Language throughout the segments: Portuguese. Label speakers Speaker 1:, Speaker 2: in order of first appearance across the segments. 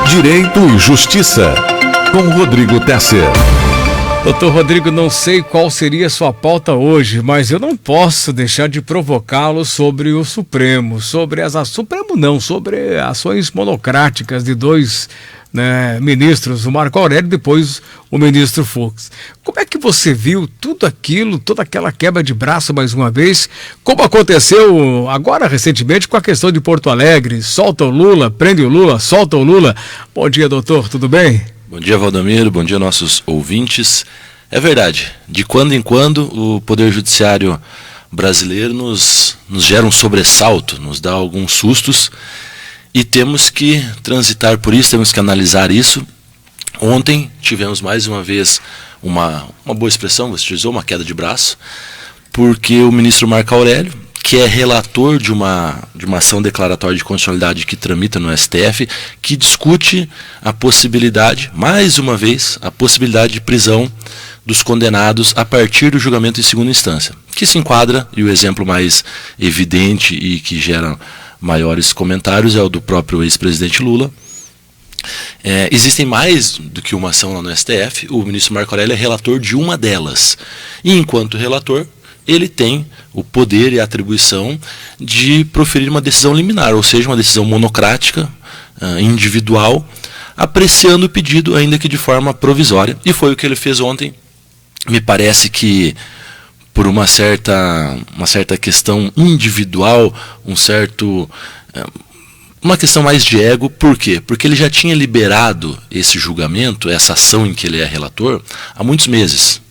Speaker 1: Direito e Justiça, com Rodrigo Tesser.
Speaker 2: Doutor Rodrigo, não sei qual seria a sua pauta hoje, mas eu não posso deixar de provocá-lo sobre o Supremo, sobre ações monocráticas de dois ministros, o Marco Aurélio e depois o ministro Fux. Como é que você viu tudo aquilo, toda aquela quebra de braço mais uma vez, como aconteceu agora recentemente com a questão de Porto Alegre, solta o Lula, prende o Lula, solta o Lula. Bom dia, doutor, tudo bem?
Speaker 3: Bom dia, Valdomiro, bom dia nossos ouvintes. É verdade, de quando em quando o Poder Judiciário brasileiro nos gera um sobressalto, nos dá alguns sustos e temos que transitar por isso, temos que analisar isso. Ontem tivemos mais uma vez uma boa expressão, você utilizou uma queda de braço, porque o ministro Marco Aurélio, que é relator de uma ação declaratória de constitucionalidade que tramita no STF, que discute a possibilidade, mais uma vez, a possibilidade de prisão dos condenados a partir do julgamento em segunda instância, que se enquadra, e o exemplo mais evidente e que gera maiores comentários é o do próprio ex-presidente Lula. Existem mais do que uma ação lá no STF, o ministro Marco Aurélio é relator de uma delas, e enquanto relator, ele tem o poder e a atribuição de proferir uma decisão liminar, ou seja, uma decisão monocrática, individual, apreciando o pedido, ainda que de forma provisória. E foi o que ele fez ontem. Me parece que, por uma certa questão individual, uma questão mais de ego. Por quê? Porque ele já tinha liberado esse julgamento, essa ação em que ele é relator, há muitos meses,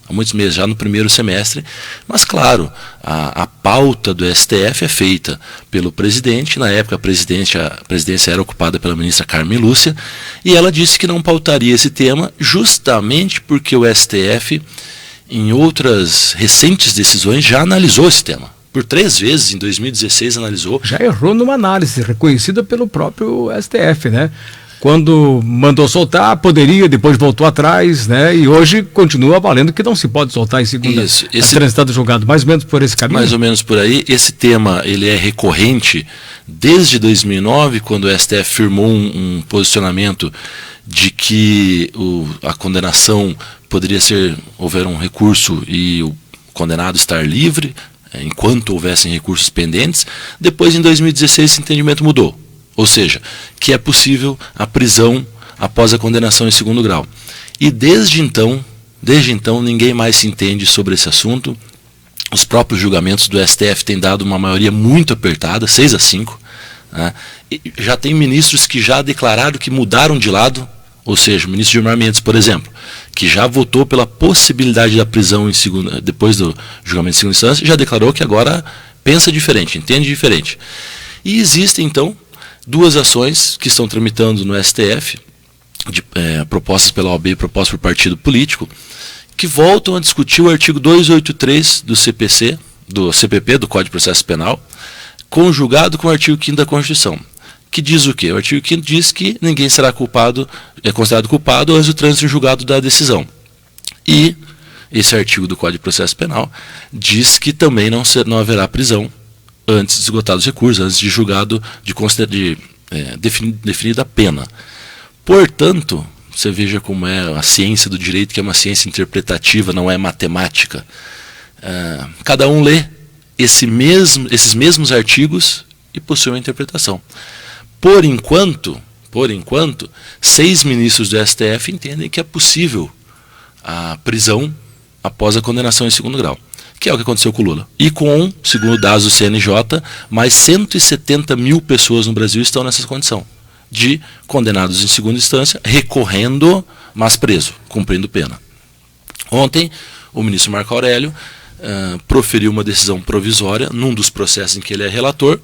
Speaker 3: já no primeiro semestre, mas claro, a pauta do STF é feita pelo presidente. Na época a presidência era ocupada pela ministra Carmen Lúcia, e ela disse que não pautaria esse tema justamente porque o STF, em outras recentes decisões, já analisou esse tema. Por 3 vezes, em 2016 analisou.
Speaker 2: Já errou numa análise reconhecida pelo próprio STF, né? Quando mandou soltar, poderia, depois voltou atrás, né? E hoje continua valendo que não se pode soltar em segunda. Isso. Transitado julgado, mais ou menos por esse caminho?
Speaker 3: Mais ou menos por aí. Esse tema ele é recorrente desde 2009, quando o STF firmou um posicionamento de que a condenação poderia houver um recurso e o condenado estar livre, enquanto houvessem recursos pendentes. Depois, em 2016, esse entendimento mudou. Ou seja, que é possível a prisão após a condenação em segundo grau. E desde então, ninguém mais se entende sobre esse assunto. Os próprios julgamentos do STF têm dado uma maioria muito apertada, 6-5. Né? E já tem ministros que já declararam que mudaram de lado, ou seja, o ministro Gilmar Mendes, por exemplo, que já votou pela possibilidade da prisão depois do julgamento em segunda instância, já declarou que agora pensa diferente, entende diferente. E existem, então, 2 ações que estão tramitando no STF, propostas pela OAB e propostas por partido político, que voltam a discutir o artigo 283 do CPP, do Código de Processo Penal, conjugado com o artigo 5º da Constituição, que diz o quê? O artigo 5º diz que ninguém será considerado culpado antes do trânsito em julgado da decisão. E esse artigo do Código de Processo Penal diz que também não haverá prisão antes de esgotar os recursos, antes de julgado, definida a pena. Portanto, você veja como é a ciência do direito, que é uma ciência interpretativa, não é matemática. Cada um lê esses mesmos artigos e possui uma interpretação. Por enquanto, 6 ministros do STF entendem que é possível a prisão após a condenação em segundo grau, que é o que aconteceu com o Lula. E segundo dados do CNJ, mais 170 mil pessoas no Brasil estão nessa condição de condenados em segunda instância, recorrendo, mas preso, cumprindo pena. Ontem, o ministro Marco Aurélio proferiu uma decisão provisória num dos processos em que ele é relator,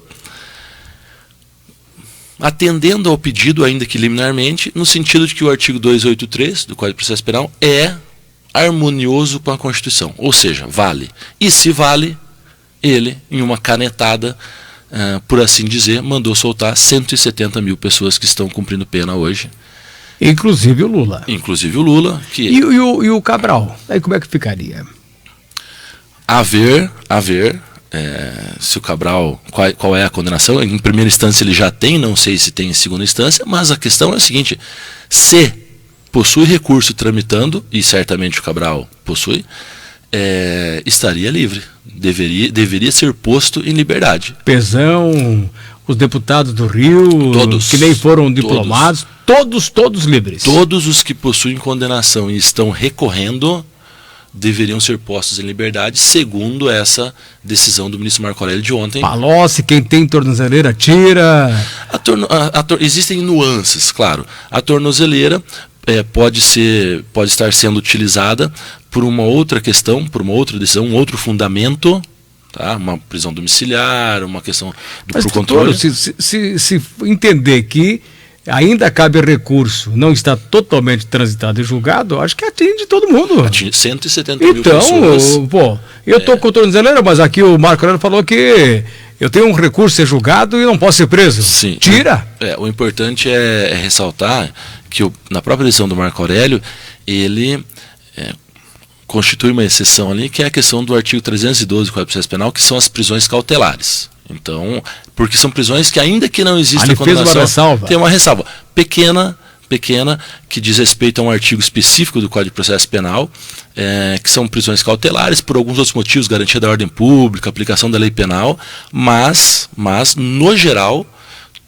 Speaker 3: atendendo ao pedido, ainda que liminarmente, no sentido de que o artigo 283 do Código de Processo Penal é harmonioso com a Constituição, ou seja, vale. E se vale, ele, em uma canetada, por assim dizer, mandou soltar 170 mil pessoas que estão cumprindo pena hoje.
Speaker 2: Inclusive o Lula.
Speaker 3: E
Speaker 2: o Cabral? Aí como é que ficaria?
Speaker 3: Haver se o Cabral, qual é a condenação. Em primeira instância ele já tem, não sei se tem em segunda instância, mas a questão é a seguinte: se possui recurso tramitando, e certamente o Cabral possui, estaria livre, deveria ser posto em liberdade.
Speaker 2: Pezão, os deputados do Rio,
Speaker 3: todos,
Speaker 2: que nem foram diplomados, todos livres.
Speaker 3: Todos os que possuem condenação e estão recorrendo deveriam ser postos em liberdade, segundo essa decisão do ministro Marco Aurélio de ontem.
Speaker 2: Palocci, quem tem tornozeleira tira.
Speaker 3: Existem nuances, claro. A tornozeleira pode estar sendo utilizada por uma outra questão, por uma outra decisão, um outro fundamento, tá? Uma prisão domiciliar, uma questão
Speaker 2: Mas,
Speaker 3: pro controle.
Speaker 2: Se entender que ainda cabe recurso, não está totalmente transitado e julgado, acho que atinge todo mundo.
Speaker 3: Atinge 170 mil
Speaker 2: então,
Speaker 3: pessoas.
Speaker 2: Pô, eu estou com tornozeleira, mas aqui o Marco Aurélio falou que eu tenho um recurso a ser julgado e não posso ser preso.
Speaker 3: Sim.
Speaker 2: Tira.
Speaker 3: O importante é ressaltar que na própria decisão do Marco Aurélio, ele constitui uma exceção ali, que é a questão do artigo 312 do Código de Processo Penal, que são as prisões cautelares. Então, porque são prisões que, ainda que não exista condenação, tem uma ressalva pequena, que diz respeito a um artigo específico do Código de Processo Penal, que são prisões cautelares, por alguns outros motivos, garantia da ordem pública, aplicação da lei penal, mas no geral,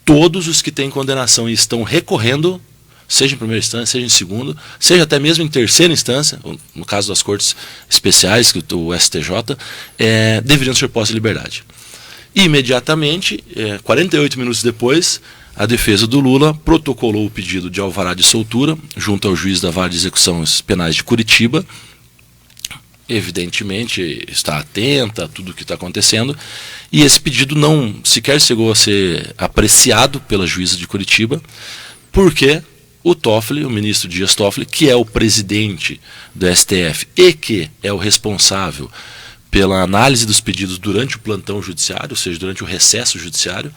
Speaker 3: todos os que têm condenação e estão recorrendo, seja em primeira instância, seja em segunda, seja até mesmo em terceira instância, no caso das cortes especiais, do STJ, deveriam ser postos em liberdade. E, imediatamente, 48 minutos depois, a defesa do Lula protocolou o pedido de alvará de soltura junto ao juiz da Vara de Execuções Penais de Curitiba. Evidentemente está atenta a tudo o que está acontecendo, e esse pedido não sequer chegou a ser apreciado pela juíza de Curitiba, porque o Toffoli, o ministro Dias Toffoli, que é o presidente do STF e que é o responsável pela análise dos pedidos durante o plantão judiciário, ou seja, durante o recesso judiciário,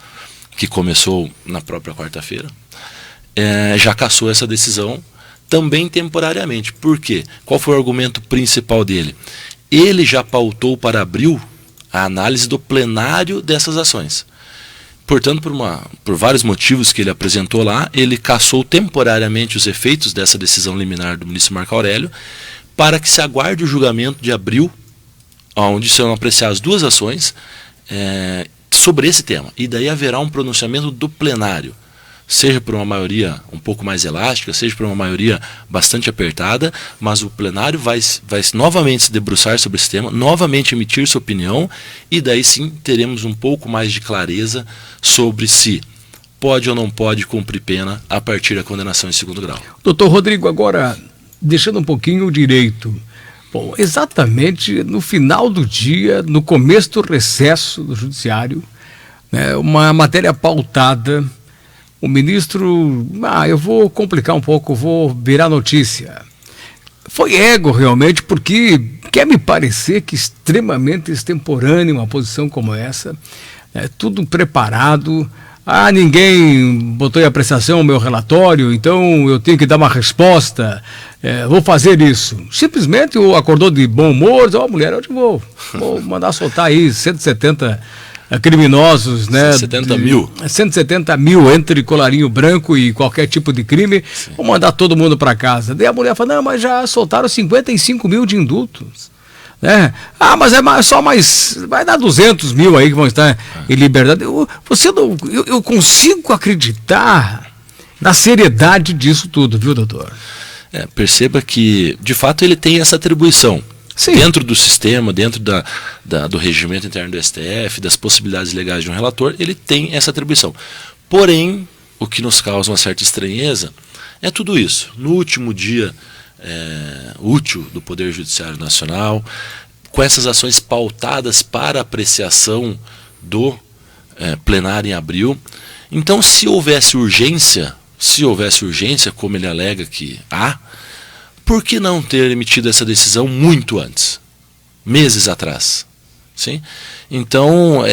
Speaker 3: que começou na própria quarta-feira, já cassou essa decisão também temporariamente. Por quê? Qual foi o argumento principal dele? Ele já pautou para abril a análise do plenário dessas ações. Portanto, por vários motivos que ele apresentou lá, ele cassou temporariamente os efeitos dessa decisão liminar do ministro Marco Aurélio, para que se aguarde o julgamento de abril, onde serão apreciadas duas ações sobre esse tema. E daí haverá um pronunciamento do plenário, seja por uma maioria um pouco mais elástica, seja por uma maioria bastante apertada, mas o plenário vai novamente se debruçar sobre esse tema, novamente emitir sua opinião, e daí sim teremos um pouco mais de clareza sobre se pode ou não pode cumprir pena a partir da condenação em segundo grau.
Speaker 2: Doutor Rodrigo, agora, deixando um pouquinho o direito. Bom, exatamente no final do dia, no começo do recesso do judiciário, né, uma matéria pautada, o ministro, eu vou complicar um pouco, vou virar notícia. Foi ego realmente, porque quer me parecer que extremamente extemporânea uma posição como essa, tudo preparado. Ninguém botou em apreciação o meu relatório, então eu tenho que dar uma resposta, vou fazer isso. Simplesmente acordou de bom humor, mulher, eu vou mandar soltar aí 170 criminosos, né? 170 mil entre colarinho branco e qualquer tipo de crime. Sim. Vou mandar todo mundo para casa. Daí a mulher fala, não, mas já soltaram 55 mil de indultos. Né? Mas só mais, vai dar 200 mil aí que vão estar em liberdade. Eu consigo acreditar na seriedade disso tudo, viu, doutor?
Speaker 3: Perceba que, de fato, ele tem essa atribuição. Sim. Dentro do sistema, dentro do regimento interno do STF, das possibilidades legais de um relator, ele tem essa atribuição. Porém, o que nos causa uma certa estranheza é tudo isso. No último dia útil do Poder Judiciário Nacional, com essas ações pautadas para apreciação do plenário em abril. Então, se houvesse urgência, como ele alega que há, por que não ter emitido essa decisão muito antes? Meses atrás. Sim? Então,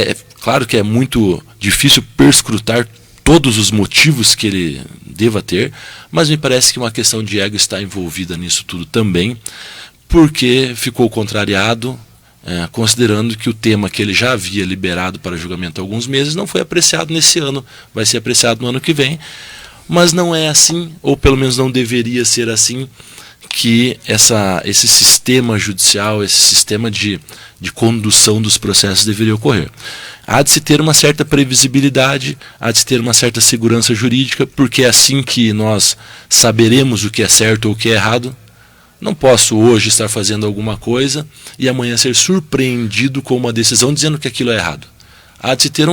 Speaker 3: claro que é muito difícil perscrutar todos os motivos que ele deva ter, mas me parece que uma questão de ego está envolvida nisso tudo também, porque ficou contrariado considerando que o tema que ele já havia liberado para julgamento há alguns meses não foi apreciado nesse ano, vai ser apreciado no ano que vem, mas não é assim, ou pelo menos não deveria ser assim, que esse sistema judicial, esse sistema de condução dos processos deveria ocorrer. Há de se ter uma certa previsibilidade, há de se ter uma certa segurança jurídica, porque é assim que nós saberemos o que é certo ou o que é errado. Não posso hoje estar fazendo alguma coisa e amanhã ser surpreendido com uma decisão dizendo que aquilo é errado. Há de se ter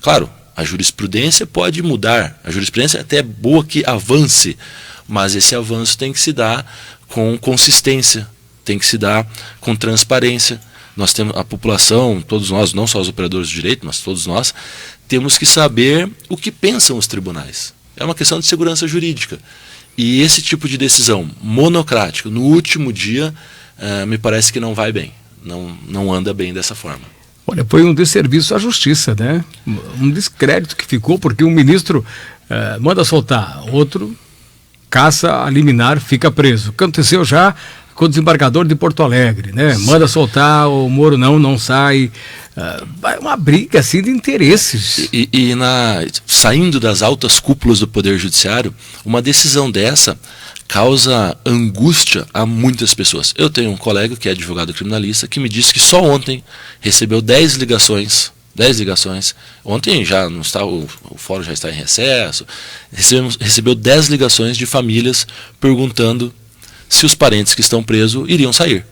Speaker 3: Claro, a jurisprudência pode mudar, a jurisprudência até é boa que avance, mas esse avanço tem que se dar com consistência, tem que se dar com transparência. Nós temos a população, todos nós, não só os operadores do direito, mas todos nós, temos que saber o que pensam os tribunais. É uma questão de segurança jurídica. E esse tipo de decisão monocrática, no último dia, me parece que não vai bem, não anda bem dessa forma.
Speaker 2: Olha, foi um desserviço à justiça, né? Um descrédito que ficou, porque um ministro manda soltar, outro caça a liminar, fica preso. Aconteceu já com o desembargador de Porto Alegre, né? Manda soltar, o Moro não sai. É uma briga assim de interesses.
Speaker 3: Saindo das altas cúpulas do Poder Judiciário, uma decisão dessa causa angústia a muitas pessoas. Eu tenho um colega que é advogado criminalista que me disse que só ontem recebeu 10 ligações. Ontem já não está, o fórum já está em recesso. Recebeu 10 ligações de famílias perguntando se os parentes que estão presos iriam sair.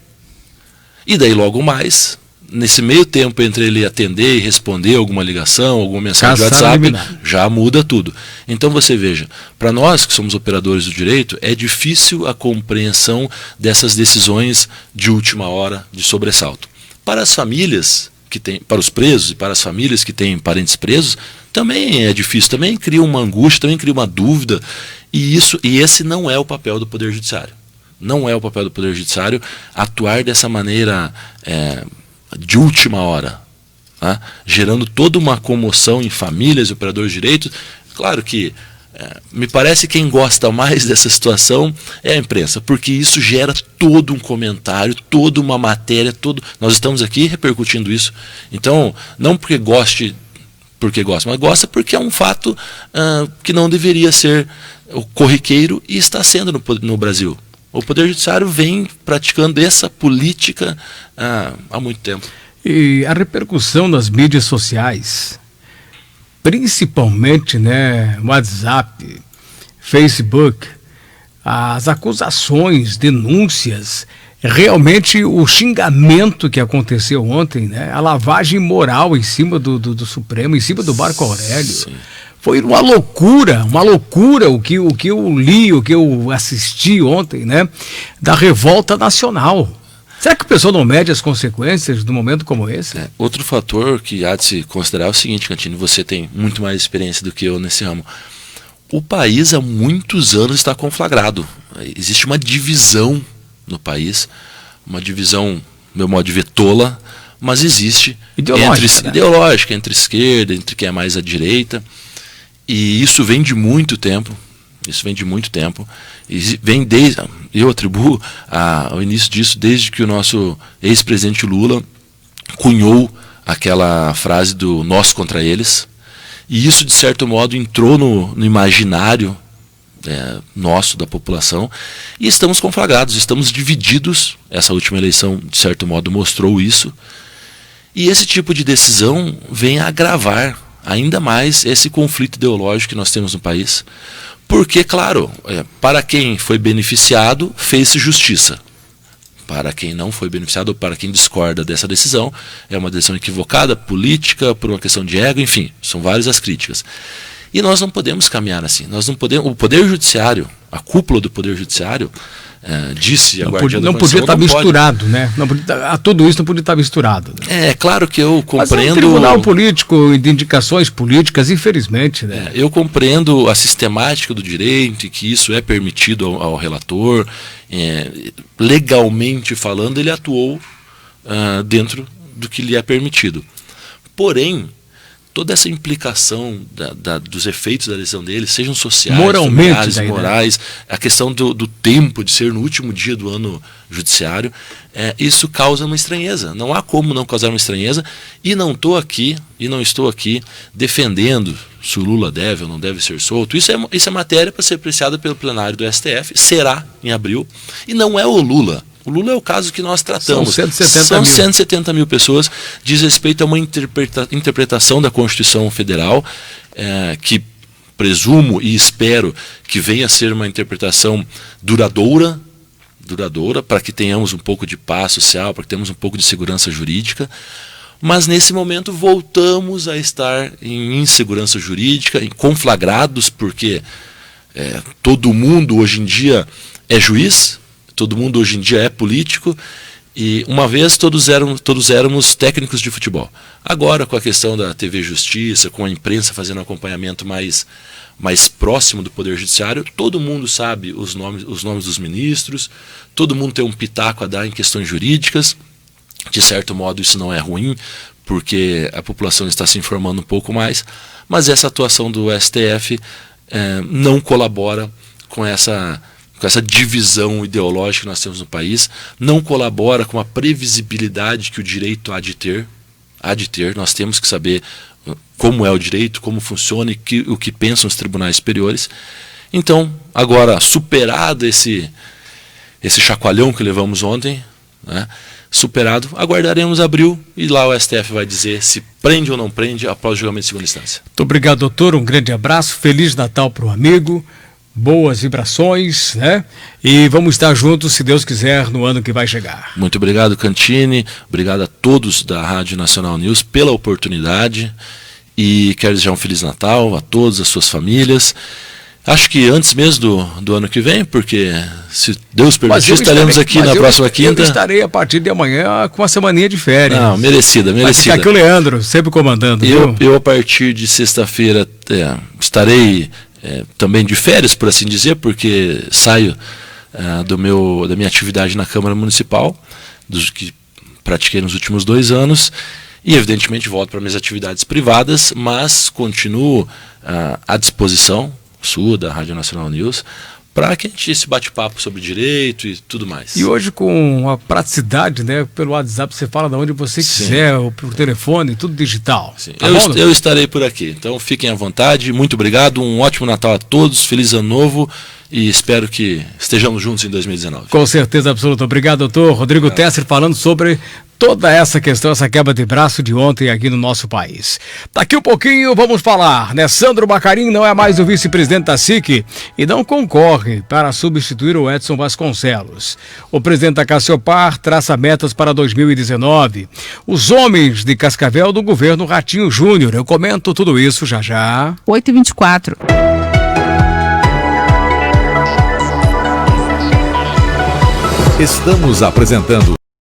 Speaker 3: E daí logo mais, nesse meio tempo entre ele atender e responder alguma ligação, alguma mensagem de WhatsApp, já muda tudo. Então você veja, para nós que somos operadores do direito, é difícil a compreensão dessas decisões de última hora de sobressalto. Para as famílias para os presos e para as famílias que têm parentes presos, também é difícil, também cria uma angústia, também cria uma dúvida, e esse não é o papel do Poder Judiciário. Não é o papel do Poder Judiciário atuar dessa maneira de última hora, tá? Gerando toda uma comoção em famílias e operadores de direito. Claro que me parece que quem gosta mais dessa situação é a imprensa, porque isso gera todo um comentário, toda uma matéria, nós estamos aqui repercutindo isso. Então, não porque gosta, mas gosta porque é um fato que não deveria ser corriqueiro e está sendo no Brasil. O Poder Judiciário vem praticando essa política há muito tempo.
Speaker 2: E a repercussão nas mídias sociais, principalmente, né, WhatsApp, Facebook, as acusações, denúncias, realmente o xingamento que aconteceu ontem, né, a lavagem moral em cima do Supremo, em cima do Marco Aurélio. Sim. Foi uma loucura o que eu li, o que eu assisti ontem, né, da revolta nacional. Será que o pessoal não mede as consequências de um momento como esse?
Speaker 3: Outro fator que há de se considerar é o seguinte, Cantini, você tem muito mais experiência do que eu nesse ramo. O país há muitos anos está conflagrado. Existe uma divisão no país, uma divisão, meu modo de ver, tola, mas existe ideológica, entre esquerda, entre quem é mais à direita, e isso vem de muito tempo. Eu atribuo ao início disso desde que o nosso ex-presidente Lula cunhou aquela frase do nós contra eles, e isso de certo modo entrou no imaginário nosso, da população, e estamos conflagrados, estamos divididos. Essa última eleição de certo modo mostrou isso, e esse tipo de decisão vem a agravar ainda mais esse conflito ideológico que nós temos no país. Porque, claro, para quem foi beneficiado, fez-se justiça. Para quem não foi beneficiado, ou para quem discorda dessa decisão, é uma decisão equivocada, política, por uma questão de ego, enfim, são várias as críticas. E nós não podemos caminhar assim. O Poder Judiciário, a cúpula do Poder Judiciário, disse a guardiã da
Speaker 2: Constituição, não podia estar misturado, né? Tudo isso não podia estar misturado.
Speaker 3: Né? É claro que eu compreendo.
Speaker 2: Mas é um tribunal político de indicações políticas, infelizmente, né?
Speaker 3: Eu compreendo a sistemática do direito e que isso é permitido ao relator. Legalmente falando, ele atuou dentro do que lhe é permitido. Porém, toda essa implicação dos efeitos da decisão dele, sejam sociais,
Speaker 2: moralmente,
Speaker 3: familiares, morais, a questão do tempo de ser no último dia do ano judiciário, isso causa uma estranheza. Não há como não causar uma estranheza, e não estou aqui defendendo se o Lula deve ou não deve ser solto. Isso é matéria para ser apreciada pelo plenário do STF, será em abril, e não é o Lula. O Lula é o caso que nós tratamos. São 170 mil pessoas. Diz respeito a uma interpretação da Constituição Federal, que presumo e espero que venha a ser uma interpretação duradoura, para que tenhamos um pouco de paz social, para que tenhamos um pouco de segurança jurídica. Mas nesse momento voltamos a estar em insegurança jurídica, conflagrados, porque todo mundo hoje em dia é juiz, todo mundo hoje em dia é político, e uma vez todos éramos técnicos de futebol. Agora, com a questão da TV Justiça, com a imprensa fazendo um acompanhamento mais próximo do Poder Judiciário, todo mundo sabe os nomes dos ministros, todo mundo tem um pitaco a dar em questões jurídicas. De certo modo, isso não é ruim, porque a população está se informando um pouco mais, mas essa atuação do STF não colabora com essa divisão ideológica que nós temos no país, não colabora com a previsibilidade que o direito há de ter. Nós temos que saber como é o direito, como funciona e o que pensam os tribunais superiores. Então, agora, superado esse chacoalhão que levamos ontem, né, superado, aguardaremos abril, e lá o STF vai dizer se prende ou não prende após o julgamento de segunda instância.
Speaker 2: Muito obrigado, doutor. Um grande abraço. Feliz Natal para o amigo. Boas vibrações, né? E vamos estar juntos, se Deus quiser, no ano que vai chegar.
Speaker 3: Muito obrigado, Cantini. Obrigado a todos da Rádio Nacional News pela oportunidade. E quero desejar um Feliz Natal a todas as suas famílias. Acho que antes mesmo do ano que vem, porque se Deus permitir, estaremos aqui na próxima quinta.
Speaker 2: Eu estarei a partir de amanhã com uma semaninha de férias.
Speaker 3: Não, merecida.
Speaker 2: Vai ficar aqui o Leandro, sempre comandando.
Speaker 3: Eu a partir de sexta-feira estarei também de férias, por assim dizer, porque saio da minha atividade na Câmara Municipal, que pratiquei nos últimos 2 anos, e evidentemente volto para minhas atividades privadas, mas continuo à disposição sua, da Rádio Nacional News, para que a gente esse bate-papo sobre direito e tudo mais.
Speaker 2: E hoje, com a praticidade, né, pelo WhatsApp, você fala de onde você quiser, ou por telefone, tudo digital.
Speaker 3: Sim. Eu estarei por aqui, então fiquem à vontade. Muito obrigado, um ótimo Natal a todos, feliz ano novo, e espero que estejamos juntos em 2019.
Speaker 2: Com certeza absoluta. Obrigado, doutor Rodrigo Tesser, falando sobre toda essa questão, essa quebra de braço de ontem aqui no nosso país. Daqui um pouquinho vamos falar, né? Sandro Bacarin não é mais o vice-presidente da SIC e não concorre para substituir o Edson Vasconcelos. O presidente da Cassiopar traça metas para 2019. Os homens de Cascavel do governo Ratinho Júnior. Eu comento tudo isso já já.
Speaker 4: 8h24.
Speaker 1: Estamos apresentando